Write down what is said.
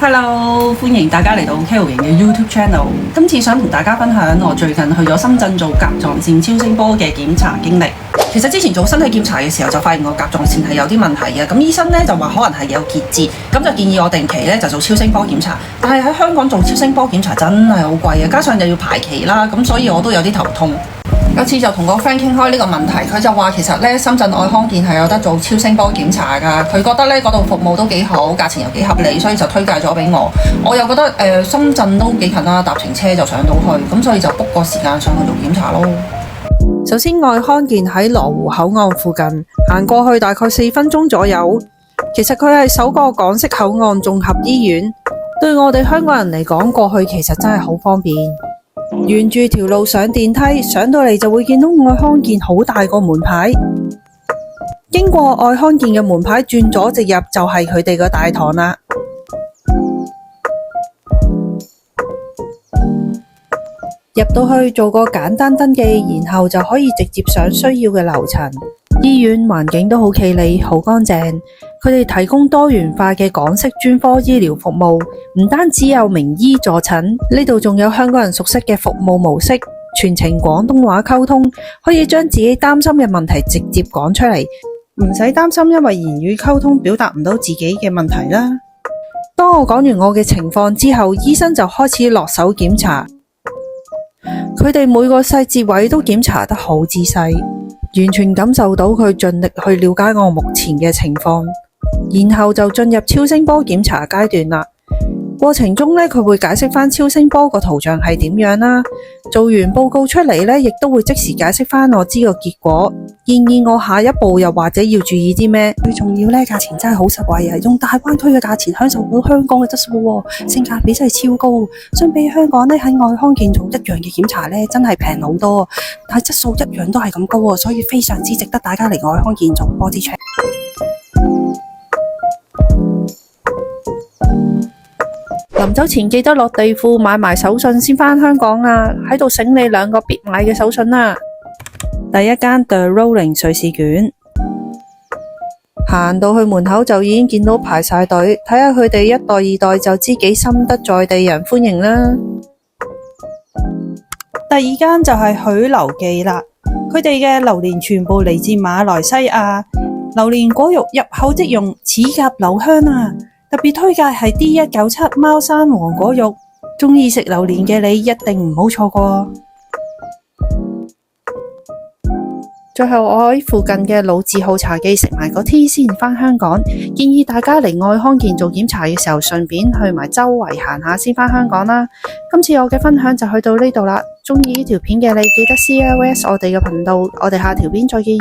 Hello，歡迎大家嚟到 Carol 瑩嘅 YouTube Channel。今次想同大家分享我最近去咗深圳做甲狀腺超聲波嘅檢查經歷。其實之前做身體檢查嘅時候就發現我甲狀腺係有啲問題嘅，咁醫生咧就話可能係有結節，咁就建議我定期咧就做超聲波檢查。但係喺香港做超聲波檢查真係好貴嘅，加上又要排期啦，咁所以我都有啲頭痛。有次就同個 friend 傾開呢個問題，佢就話其實咧深圳愛康健係有得做超聲波檢查㗎，佢覺得咧嗰度服務都幾好，價錢又幾合理，所以就推介咗俾我。我又覺得深圳都幾近啦，搭程車就上到去，咁所以就 book 個時間上去做檢查咯。首先愛康健喺羅湖口岸附近，行過去大概4分鐘左右。其實佢係首個港式口岸綜合醫院，對我哋香港人嚟講，過去其實真係好方便。沿住條路上電梯，上到嚟就會見到愛康健好大個門牌。經過愛康健嘅門牌轉左直入就係佢哋個大堂啦。入到去做個簡單登記，然後就可以直接上需要嘅樓層。醫院環境都好企理，好乾淨。佢哋提供多元化嘅港式專科醫療服務，唔單止有名醫助診，呢度仲有香港人熟悉嘅服務模式，全程廣東話溝通，可以將自己擔心嘅問題直接講出嚟，唔使擔心因為言語溝通表達唔到自己嘅問題啦。當我講完我嘅情況之後，醫生就開始落手檢查。佢哋每個細節位都檢查得好仔細，完全感受到佢盡力去了解我目前嘅情況，然後就進入超聲波檢查階段啦。過程中呢，佢會解釋返超聲波個圖像係點樣啦。做完報告出嚟呢，亦都會即時解釋返我知個結果，建議我下一步又或者要注意啲咩。最重要呢，價錢真係好實惠啊！用大灣區嘅價錢享受到香港嘅質素喎，性價比真係超高。相比香港呢，喺愛康健做一樣嘅檢查呢，真係平好多，但係質素一樣都係咁高喎，所以非常之值得大家嚟愛康健做 body check。臨走前記得落地庫買埋手信先返香港啊！喺度醒你2個必買嘅手信啦。第一間 The Rolling 瑞士卷，行到去門口就已經見到排晒隊，睇下佢哋一代2代就知幾深得在地人歡迎啦。第二間就係許留記啦，佢哋嘅榴蓮全部嚟自馬來西亞，榴蓮果肉入口即溶，齒頰留香啊！特別推介係 D197 貓山王果肉，鍾意食榴蓮嘅你一定唔好錯過。最後我喺附近嘅老字號茶記食埋個 tea 先返香港，建議大家嚟愛康健做檢查嘅時候，順便去埋周圍行下先返香港啦。今次我嘅分享就去到呢度啦，鍾意呢條片嘅你記得 CLS 我哋嘅頻道，我哋下條片再見。